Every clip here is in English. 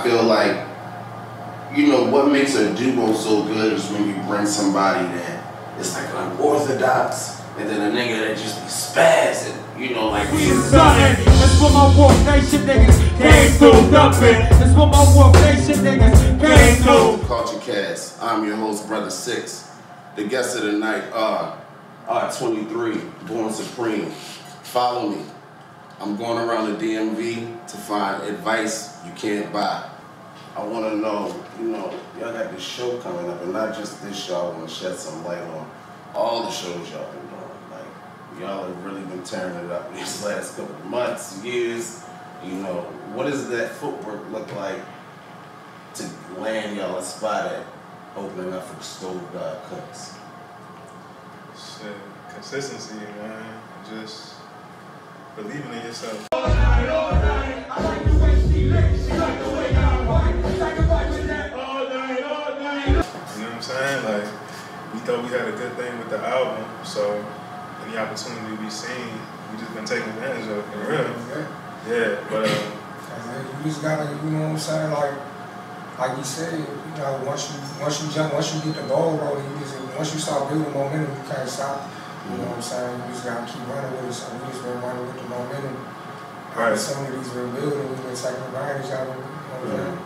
I feel like, you know, what makes a duo so good is when you bring somebody that is like unorthodox, and then a nigga that just be spazzing, you know, like we is something. That's what my Wolf Nation niggas came through dumping. That's what my Wolf Nation niggas came through. Culture Cast. I'm your host, Brother Six. The guests of the night are Art23XBornSupreme. Follow me. I'm going around the DMV to find advice you can't buy. I want to know, you know, y'all got this show coming up, and not just this show. I want to shed some light on all the shows y'all been doing. Like, y'all have really been tearing it up these last couple of months, years. You know, what does that footwork look like to land y'all a spot at opening up for the StoveGodcooks? Shit, consistency, man. Just believing in yourself. All night, all night. I like the way she licks. She like the way I fight. Sacrifice with that all night, all night. You know what I'm saying? Like, we thought we had a good thing with the album, so any opportunity we seen, we just been taking advantage of it, for real. Yeah, but you just gotta, you know what I'm saying, like you said, you know, once you get the ball rolling, once you start building momentum, you can't stop. You know what I'm saying? You just gotta keep running with it. So we just been running with the momentum. right. Opportunities been building, we've been taking advantage of them. You know,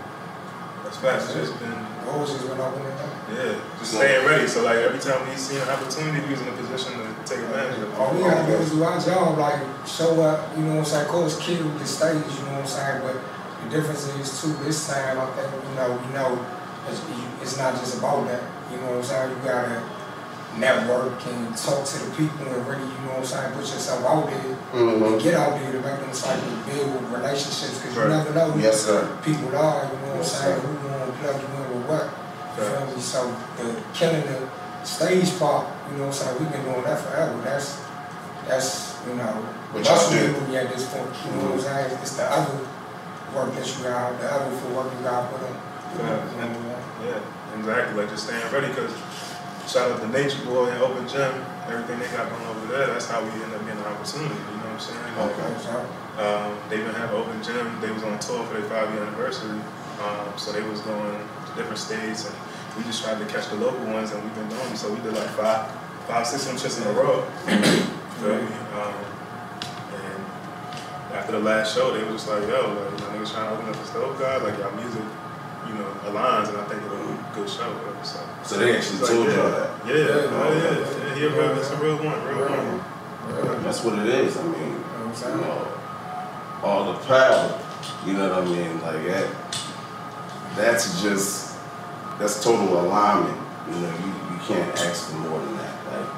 That's fast. It's just been doors just been opening up. yeah, just staying ready. So like every time we see an opportunity, we was in a position to take advantage of it. All we gotta do is do our job, like show up, you know what I'm saying? Of course, kill the stage, you know what I'm saying? But the difference is too, this time I think, we know it's not just about that. You know what I'm saying? You gotta network and talk to the people and really, you know what I'm saying, put yourself out there and get out there to make them cycle to build relationships, because you never know who people are, you know what I'm saying, who you want to plug you in with what. You feel me? So the killing the stage part, you know what I'm saying, we've been doing that forever. That's you know, that's really at this point, you know what I'm saying? It's the other work that you got, the other footwork you got put in. Yeah, exactly. Like just staying ready, because shout out to Nature Boy and Open Gym, everything they got going over there, that's how we end up getting an opportunity, you know what I'm saying? Like, they've been having Open Gym, they was on tour for their 5-year anniversary, so they was going to different states, and we just tried to catch the local ones, and we've been doing them, so we did like 5-6 trips in a row, feel me? And after the last show, they was just like, yo, like, my niggas trying to open up the Stove God, like, y'all music, you know, aligns, and I think it'll be a good show. So they actually told y'all that? Yeah, it's a real one. That's what it is. I mean, you know, all the power, you know what I mean? Like that's total alignment. You know, you can't ask for more than that. Like,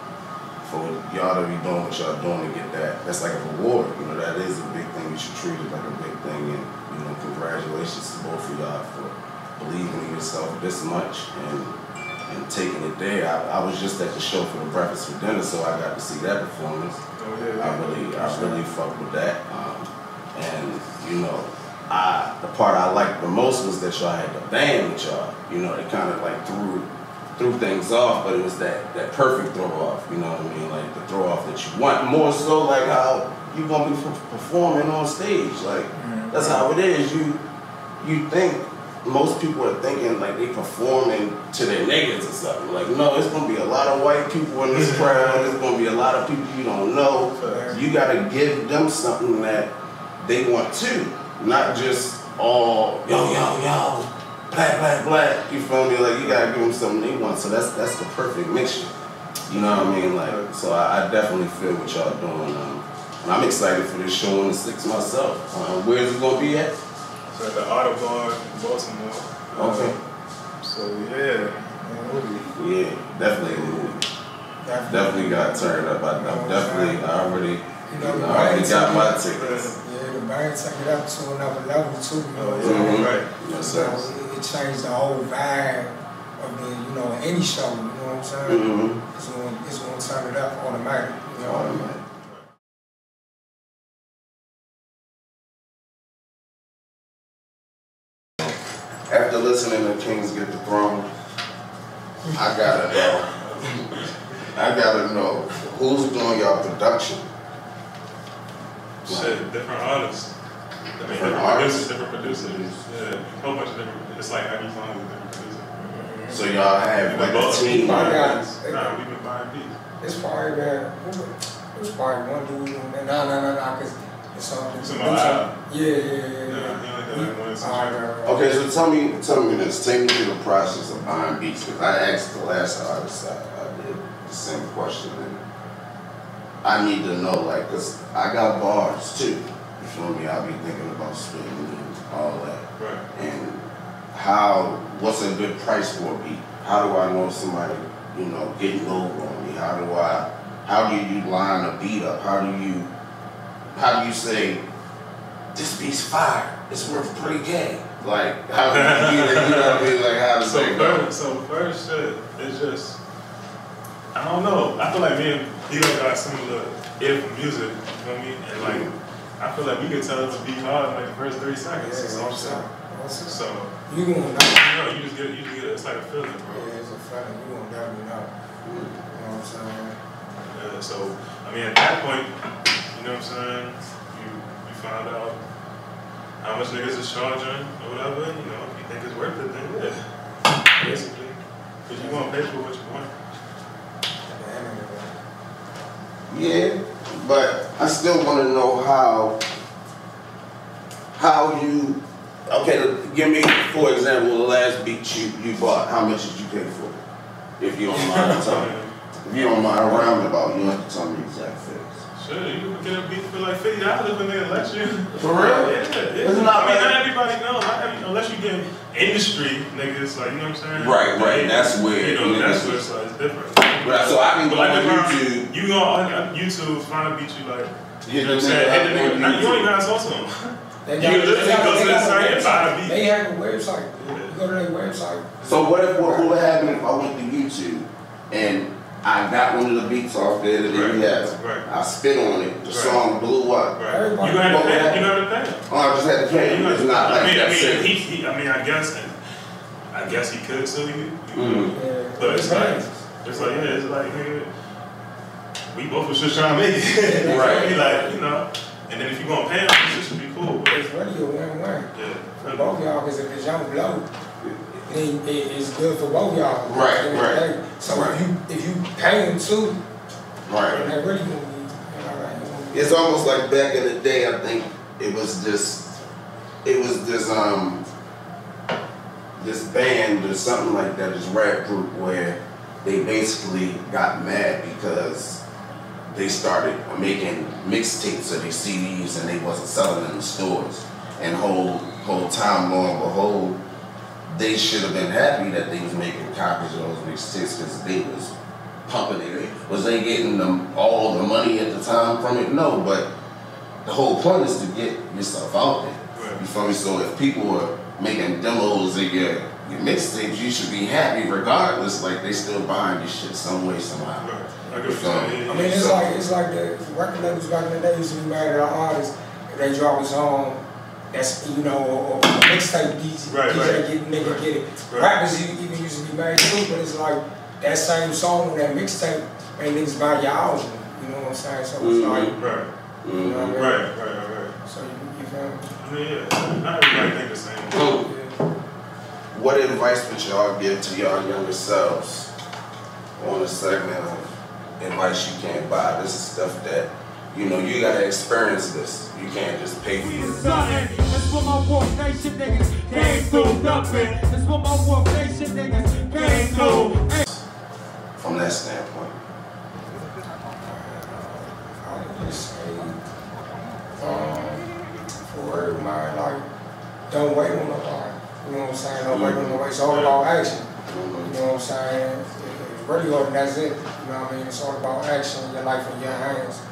for y'all to be doing what y'all doing to get that, that's like a reward. You know, that is a big thing. You should treat it like a big thing, and you know, congratulations to both of y'all for believing in yourself this much and taking it there. I was just at the show for the Breakfast for Dinner, so I got to see that performance. I really fucked with that. And you know, the part I liked the most was that y'all had the band with y'all. You know, they kind of like threw things off, but it was that perfect throw off. You know what I mean? Like the throw off that you want. More so like how you gonna be performing on stage. Like that's how it is. You think. Most people are thinking like they performing to their niggas or something. Like, no, it's gonna be a lot of white people in this crowd. There's gonna be a lot of people you don't know. You gotta give them something that they want too, not just all yo, black. You feel me? Like you gotta give them something they want. So that's the perfect mixture. You know what I mean? Like, so I definitely feel what y'all doing. And I'm excited for this show on the 6th myself. Where is it gonna be at? So at the Ottobar in Baltimore. Okay. So yeah, definitely a movie. Definitely got turned up. I already got my tickets. Yeah, the band took it up to another level too. You know, right. Yes, sir. It changed the whole vibe of the, you know, any show. You know what I'm saying? It's gonna turn it up automatic. You know what I mean? After listening to Kings Get the Throne, I gotta know who's doing y'all production. Shit, different artists. Different producers. Yeah, a whole bunch of different. It's like every song is a different producer. So y'all have like a team. Nah, we've been buying beats. It's probably that. It's probably one dude. Nah, because it's on. Yeah. Okay, so tell me this. Take me through the process of buying beats. Because I asked the last artist, I did the same question, and I need to know, like, because I got bars too. You feel me? I'll be thinking about spitting and all that. Right. And what's a good price for a beat? How do I know somebody, getting over on me? How do you line a beat up? How do you say, this beat's fire, it's worth $3K? Like, how do you get it? You know what I mean? Like, how does that go? So first shit, it's just, I don't know. I feel like me and Dilo got similar ear for music, you know what I mean? And like, I feel like we could tell it's a beat hard in like the first 3 seconds. So you gonna know. You just get it, it's like a feeling, bro. Yeah, it's a feeling, you gonna definitely know. You know what I'm saying? Yeah, so, I mean, at that point, you know what I'm saying, you find out how much niggas is charging or whatever, if you think it's worth it, then yeah, basically. Because you gonna pay for what you want. Yeah, but I still want to know how you, give me, for example, the last beat you bought, how much did you pay for it? If you don't mind telling me. If you don't mind roundabout, you don't have to tell me the exact figures. Sure, you can get a beat for like $50 if a nigga let you. For real? Yeah. Not everybody knows. Unless you get industry niggas, like, you know what I'm saying? Right. That's weird. That's where it's different. Right, so I can go on YouTube. You go on YouTube, find a beat you like. You know what I'm saying? You don't even have to talk to them. They You literally go to the site and buy a beat. They have a website. You go to their website. So what would happen if I went to YouTube and I got one of the beats off there that they have? Right. I spit on it. The song blew up. Right. You had to pay him. Oh, I just had to pay him. It's not like that. I guess he could sue you. Mm-hmm. But it's like, nigga, we both was just trying to make it. Right. And then if you gonna pay him, it should be cool. It's really a win-win. Yeah. For both y'all, because if it's young blow, then it's good for both y'all. Right. So if you pay him too, right. That really gonna be. It's almost like back in the day. I think it was this band or something like that, this rap group where they basically got mad because they started making mixtapes of these CDs and they wasn't selling in the stores. And whole time, lo and behold, they should have been happy that they was making copies of those mixtapes because they was pumping it. Was they getting all the money at the time from it? No, but the whole point is to get yourself out there. Right. You feel me? So if people are making demos of your mixtapes, you should be happy regardless. Like they still buying your shit some way, somehow. Right. It's like the record labels back in the day used to be mad at an artist if they drop a song that's or mixtape DJ get it. Right. Rappers even used to be mad too, but it's like that same song on that mixtape made niggas buy your album. You know what I'm saying? So it's like right. You know what I mean? Right. So you feel me? I mean, not everybody think the same. What advice would y'all give to y'all younger selves on a segment of advice you can't buy? This is stuff that, you gotta experience this. You can't just pay for it. That's what my Wolf Nation niggas came through dumping. That's what my Wolf Nation niggas came through. From that standpoint. I would just say, for everybody, like, don't wait on nobody. You know what I'm saying? Don't wait on nobody. It's all about action. You know what I'm saying? It's really hard, and that's it. You know what I mean? It's all about action, your life in your hands.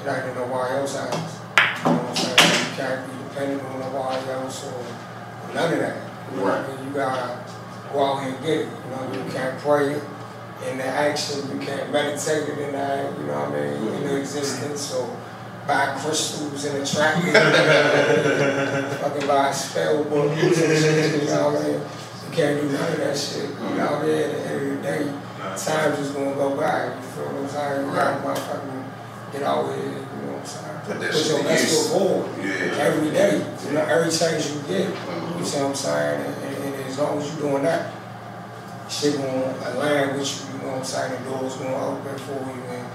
It ain't in nobody else's hands. You know what I'm saying? You can't be dependent on nobody else or none of that. You know what I mean? You gotta go out here and get it. You know, you can't pray it in the action, you can't meditate it in the, you know what I mean, in the existence. So buy crystals in the trap, fucking buy spell books and shit, you know what I mean? You can't do none of that shit. You know what I mean? At the end of the day, time's just gonna go by. You feel what I'm saying? You gotta motherfucking get out here, you know what I'm saying? Put that Put shit your to best use. foot forward every day. You know, every chance you get. Mm-hmm. You see what I'm saying? And as long as you're doing that, shit gonna align with you, you know what I'm saying? The doors gonna open for you, and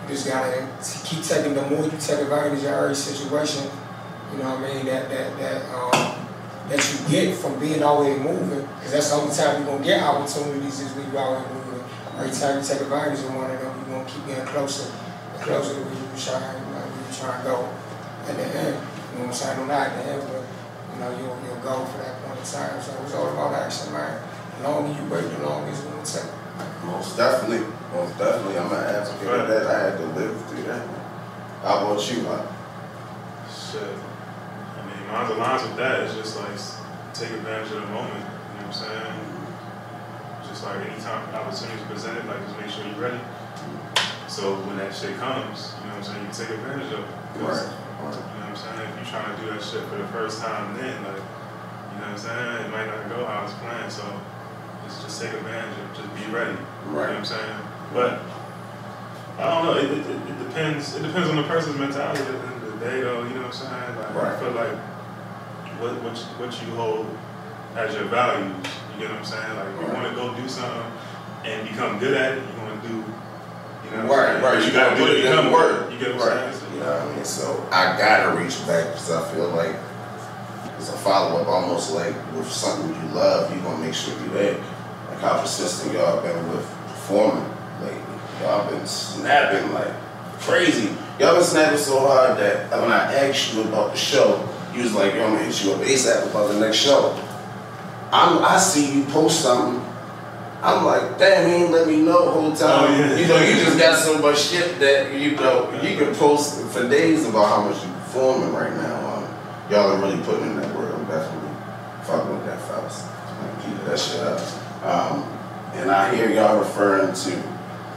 you just gotta keep taking, the more you take advantage of every situation, you know what I mean, that you get from being always moving, because that's the only time you're gonna get opportunities is when you're always moving. Every time you take advantage of one of them, you're gonna keep getting closer and closer to where you're trying to go at the end. You know what I'm saying? Not at the end, but you know, you'll go for that point in time. So it's all about action, man. The longer you wait, the longer it's gonna take. Most definitely. Most definitely. I'm an advocate of that. I had to live through that. How about you, man? Shit. I mean, mine's aligns with that. It's just like take advantage of the moment. You know what I'm saying? Just like anytime opportunities presented, like just make sure you're ready. So when that shit comes, you know what I'm saying, you can take advantage of it. Right. You know what I'm saying? If you're trying to do that shit for the first time, then like, you know what I'm saying, it might not go how it's planned. So just take advantage of it. Just be ready. Right. You know what I'm saying? But I don't know. It depends. It depends on the person's mentality at the end of the day, though. You know what I'm saying? Like, right. I feel like what you hold as your values. You know what I'm saying? Like, if you want to go do something and become good at it, you want to do. You know what I'm saying? Right. You gotta do it in work. You get what I'm saying? You know what I mean? So I gotta reach back because I feel like it's a follow up, almost like with something you love, you gonna make sure you're there. Like how persistent y'all been with performing lately. Y'all been snapping like crazy. Y'all been snapping so hard that when I asked you about the show, you was like, yo, I'm gonna hit you up ASAP about the next show. I see you post something. I'm like, damn, he ain't let me know the whole time. Oh, yeah. You know, you just got so much shit that, you know, you can post for days about how much you're performing right now. Y'all are really putting in that work. I'm definitely fucking with that, fellas. Keep that shit up. And I hear y'all referring to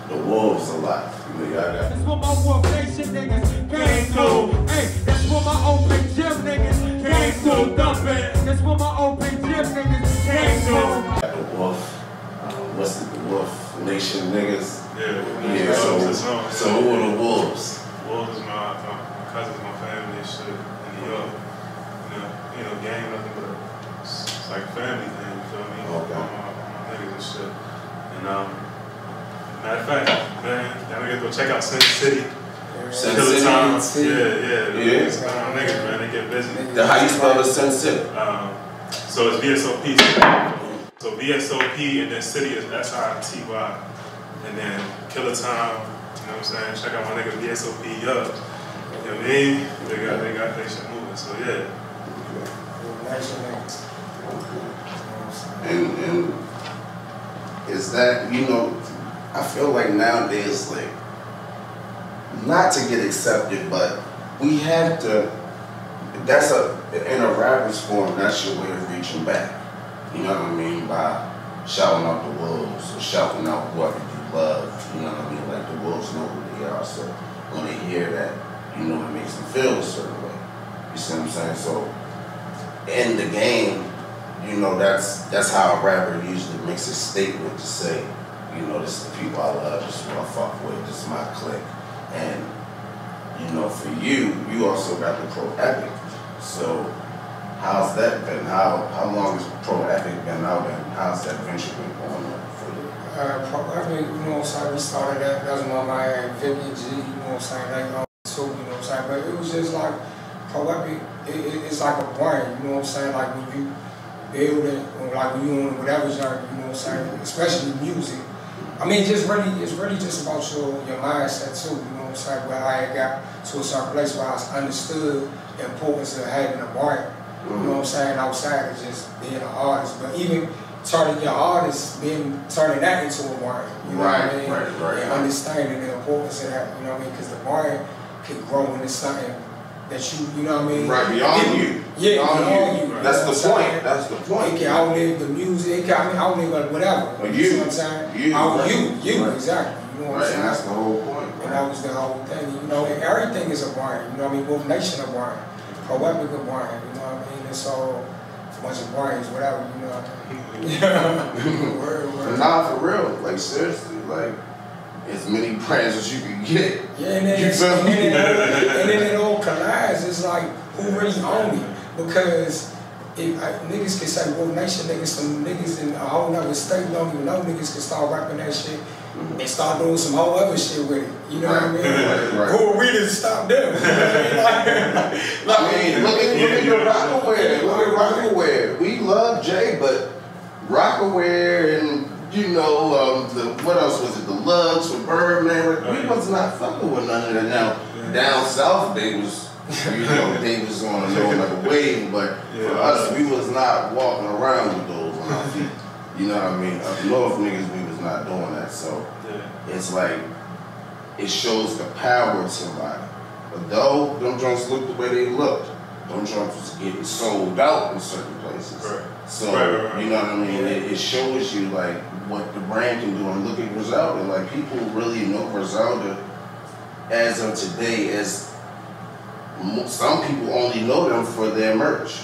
the wolves a lot. You know, y'all got. That's what my Wolf Nation niggas came through. Hey, that's what my open gym niggas came through. Dumping. That's what my open gym niggas came through. Got the wolf. What's the Wolf Nation niggas? Yeah. So who are the wolves? Wolves is my cousins, my family and shit in New York. You know, gang nothing but it's like a family thing, you feel me? Okay. My niggas and shit. And matter of fact, man, y'all niggas go check out Sin City. Sin Killer City? Time. Yeah. My niggas, man, they get busy. How you spell the Sin City? So it's VSOP. So VSOP and then City is SITY. And then Killer Time, you know what I'm saying? Check out my nigga VSOP Yup. You know what I mean? They got their shit moving, so yeah. And is that, you know, I feel like nowadays, like, not to get accepted, but we have to, in a rapper's form, that's your way of reaching back. You know what I mean? By shouting out the wolves or shouting out whoever you love. You know what I mean? Like the wolves know who they are. So when they hear that, you know, it makes them feel a certain way. You see what I'm saying? So in the game, you know, that's how a rapper usually makes a statement to say, you know, this is the people I love, this is what I fuck with, this is my clique. And, you know, for you also got the Pro Epic. So how's that been? How long has Pro Epic been out and how's that venture been going on for you? Pro Epic, you know what I'm saying, we started that was my man, 50G, you know what I'm saying, like, too, you know what I'm saying, but it was just like, Pro Epic, it's like a brain, you know what I'm saying, like when you build it, or like when you on whatever genre, you know what I'm saying, especially music. I mean, it's really just about your mindset too, you know what I'm saying, where I got to a certain place where I understood the importance of having a brain. You know what I'm saying, outside of just being an artist, but even turning your artist, turning that into a wine, you know what I mean? Right. And understanding the importance of that, you know what I mean? Because the wine can grow into something that you know what I mean? Right, beyond you. Yeah, beyond you. That's the point. That's the point. It can outlive the music, it can outlive whatever. But you see what I'm saying? You, right. Exactly. You know what I'm saying? And that's the whole point. And that was the whole thing. You know, and everything is a wine. You know what I mean? Wolf Nation of wine. Pro Epic of wine. You know what I mean? It's all a bunch of wines, whatever, you know what I mean? Word. But nah, for real, like seriously, like as many brands as you can get. Yeah, and then it all collides. It's like, who really own it? Because if niggas can say, well, nation niggas, some niggas in a whole nother state don't even know niggas can start rapping that shit and start doing some whole other shit with it. You know what I mean? Right. Who are we to stop them? Look at your Rockaware. Look at Rockaware. We love Jay, but Rockaware and what else was it? The Lugs for Birdman. We was not fucking with none of that. Now down south they was. They was on another wave, but for us, we was not walking around with those on our feet. You know what I mean? Up north niggas, we was not doing that. So it's like, it shows the power of somebody. But though them joints look the way they looked, them joints was getting sold out in certain places. Right. So, you know what I mean? It shows you like what the brand can do. And look at Griselda. Like, people really know Griselda as of today as some people only know them for their merch.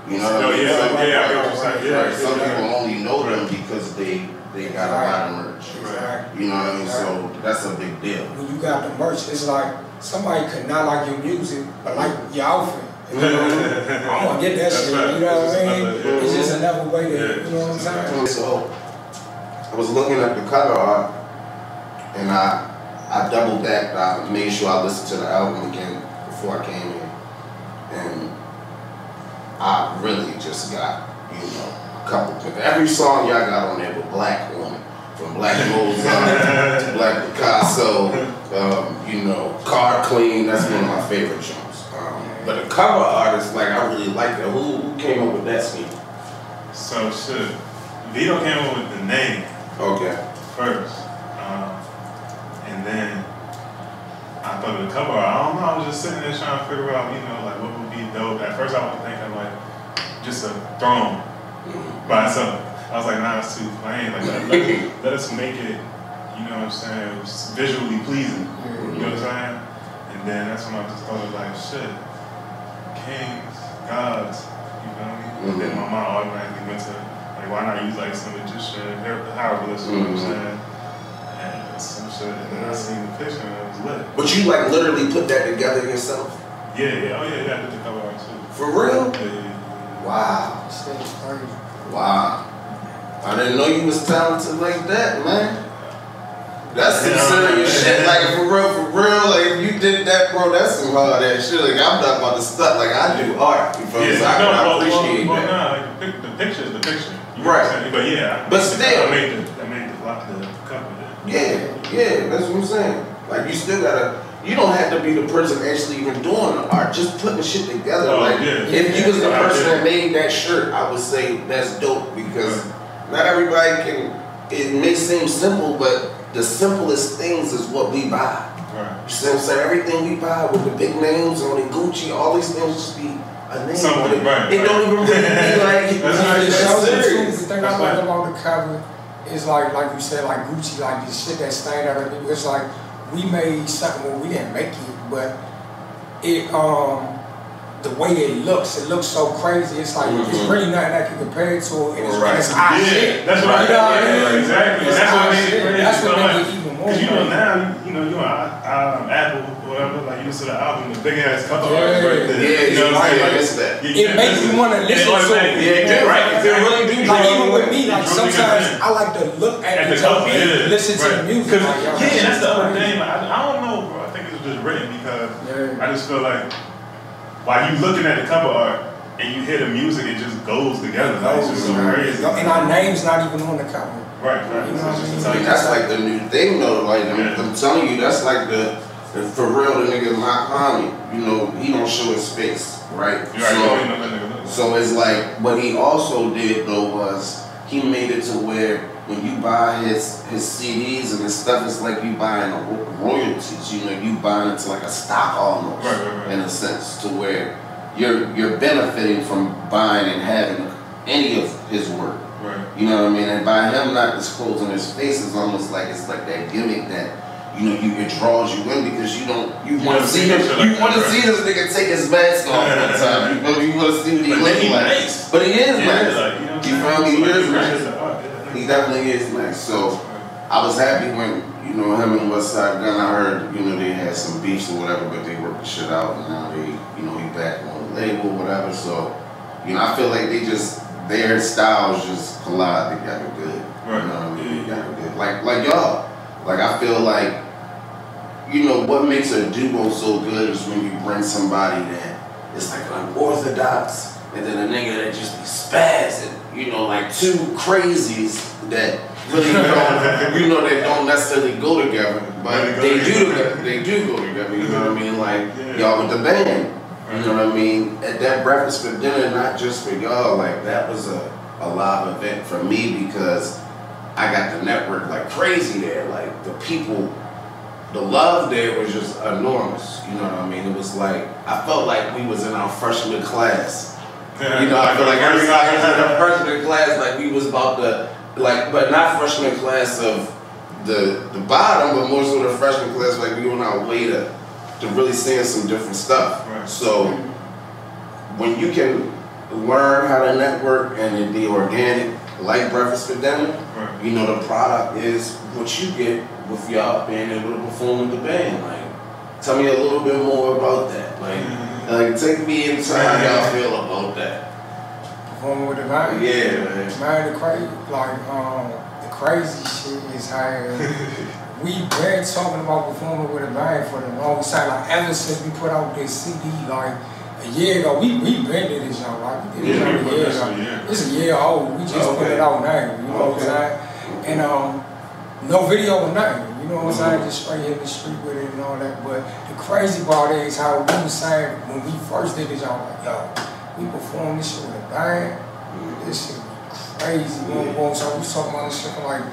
You know what I mean? Some people only know them because they got a lot of merch. Exactly. You know what I mean? So that's a big deal. When you got the merch, it's like somebody could not like your music, but like your outfit. I'm gonna get that shit. You know what I mean? It's just another way to, you know what I'm saying? So I was looking at the cover art, and I doubled back. I made sure I listened to the album again before I came in, and I really just got, a couple. Every song y'all got on there with Black on it, from Black Mozart to Black Picasso, Car Clean. That's one of my favorite songs. But the cover art is like, I really like that. Who came up with that scheme? So shit, Vito came up with the name. Okay. First, and then I thought of the cover art. I don't know. I was just sitting there trying to figure out, like what would be dope. At first, I was thinking like just a throne by itself. I was like, nah, it's too plain. Like let us make it, you know what I'm saying, visually pleasing. You know what I'm saying? And then that's when I just thought of like, shit, kings, gods. You feel me? And then my mind automatically went to like, why not use like some Egyptian hieroglyphs? You know what I'm saying? Some shit, and then I seen the picture and it was lit. But you like literally put that together yourself? Yeah. Oh yeah, I did the cover art too. For real? Yeah. Wow. Wow. I didn't know you was talented like that, man. That's some serious shit. Like for real, like if you did that, bro, that's some hard ass shit. Like I'm not about to stuff. Like I do art. You feel me? So I appreciate that. Like the picture is the picture. Right. But yeah. But still. I made the cover. Yeah, that's what I'm saying. Like you still gotta, you don't have to be the person actually even doing the art, just putting the shit together. If you was the person that made that shirt, I would say that's dope because not everybody can, it may seem simple, but the simplest things is what we buy. You see what I'm saying? Everything we buy with the big names on it, Gucci, all these things just be a name. It don't even really be like, that's serious. The thing I like about the cover is like you said, like Gucci, like this shit that stand out of it. It's like we made something where we didn't make it, but it the way it looks so crazy. It's like it's really nothing that can compare to it. It's hot shit. That's what I mean. Exactly. That's what made it crazy. That's what made it even more. Because now, you're on Apple or whatever, like you listen to the album, the big ass cover art right there. Yeah, you know what I'm saying? It makes you want to listen to it. Yeah, right. It really do. Like even with me, like sometimes I like to look at the cover and listen to the music. Yeah, that's the other thing. I don't know, bro. I think it was just written because I just feel like while you looking at the cover art and you hear the music, it just goes together. Like, it's just so crazy. And our name's not even on the cover. Right. You know what I mean? That's like the new thing though. Like I'm telling you, that's like the for real. The nigga Mike Homie, he don't show his face, right? So it's like what he also did though was he made it to where when you buy his CDs and his stuff, it's like you buying royalties. You buying into like a stock almost, in a sense, to where you're benefiting from buying and having any of his work. You know what I mean? And by him not disclosing his face is almost like it's like that gimmick that it draws you in because you want to see him. You want to see this nigga take his mask off one time. You want to see what he looks like. But he is nice. You feel me? He is nice. He definitely is nice. So I was happy when, you know, him and Westside Gun, I heard, you know, they had some beefs or whatever, but they worked the shit out, and now they, you know, he back on the label or whatever. So, you know, I feel like they just, their styles just collide together good. Right. You know what I mean? Together good. Like y'all. Like, I feel like, you know, what makes a duo so good is when you bring somebody that is like unorthodox, and then a nigga that just be spazzing, you know, like two crazies that really don't, you know, they don't necessarily go together, but they do go together, you know what I mean? Like, y'all with the band, you know what I mean? At that breakfast for dinner, not just for y'all, like, that was a live event for me because I got the network like crazy there. Like, the people, the love there was just enormous, you know what I mean? It was like, I felt like we was in our freshman class. You know, I feel like every time we was in our freshman class, like we was about to, like, but not freshman class of the bottom, but more so the freshman class, like we on our way to really seeing some different stuff. Right. So when you can learn how to network and it be organic, like breakfast for dinner, right. You know, the product is what you get with y'all being able to perform with the band. Like, tell me a little bit more about that. Like take me into how y'all feel about that. Performing with the band? Yeah, man. Man, the crazy shit is how we been talking about performing with a band for the longest time. Like, ever since we put out this CD, like, a year ago, we been did this, y'all, right? We did this a year ago. It's a year old. We just put it out now, you know what I'm saying? And no video or nothing, you know what I'm saying? Just straight hit the street with it and all that. But the crazy part is how we was saying when we first did this, y'all, like, yo, we performed this shit with a band. This shit was crazy. So we was talking about this shit for like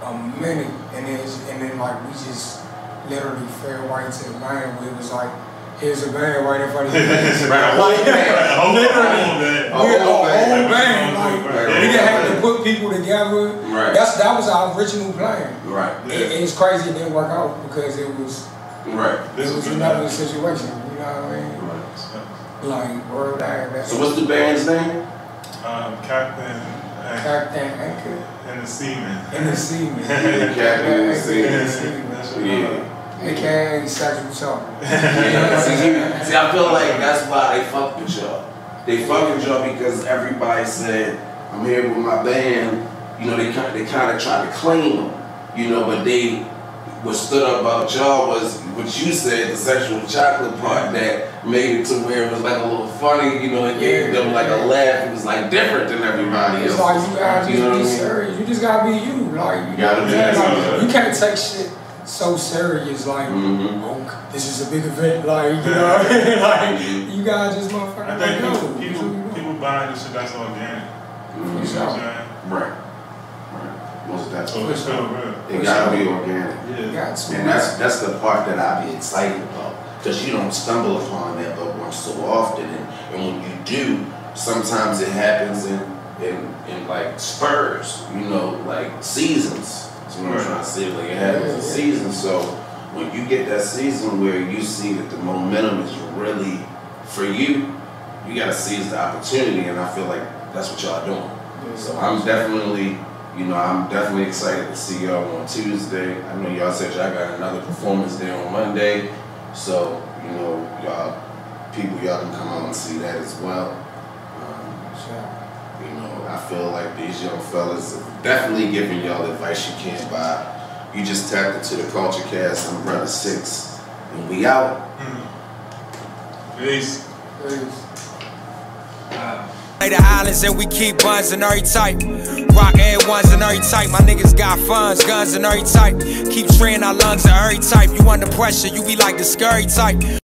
a minute, and then like we just literally fell right to the band where it was like, here's a band right in front of your face. Right, a whole band. Literally. A whole band. Like, we didn't have to put people together. Right. That was our original plan. Right. It's crazy it didn't work out because it was another situation. You know what I mean? Right. Like, word that. So what's the band's name? Captain Anchor. And the Seaman. And the Seaman. Captain and the Seaman. Yeah. AKA sexual talk. See, I feel like that's why they fuck with y'all. They fuck with y'all because everybody said, I'm here with my band. You know, they kind of tried to claim them. You know, but what stood up about y'all was what you said, the sexual chocolate part that made it to where it was like a little funny. You know, it gave them like a laugh. It was like different than everybody else. It's like you gotta just be serious. You just gotta be you. Like, you gotta be you can't take shit so serious, like, oh, this is a big event, like, you know what I mean? Like, you guys just motherfucking I think people buying this shit that's organic. You know what I'm saying? Right. Most definitely. So it's real. It gotta be organic. Yeah. And that's the part that I be excited about. Because you don't stumble upon that but once so often. And when you do, sometimes it happens in like spurs, you know, like seasons. That's what I'm trying to say. Like, it happens in seasons. So when you get that season where you see that the momentum is really for you, you gotta seize the opportunity, and I feel like that's what y'all doing. So I'm definitely excited to see y'all on Tuesday. I know y'all said y'all got another performance there on Monday, so you know y'all can come out and see that as well. You know, I feel like these young fellas are definitely giving y'all advice you can't buy. You just tapped into the Culture Cast. I'm Brother 6, and we out. Peace. The islands and we keep buns and every type. Rock air ones and every type. My niggas got funds, guns and every type. Keep spraying our lungs and every type. You under pressure, you be like the scurry type.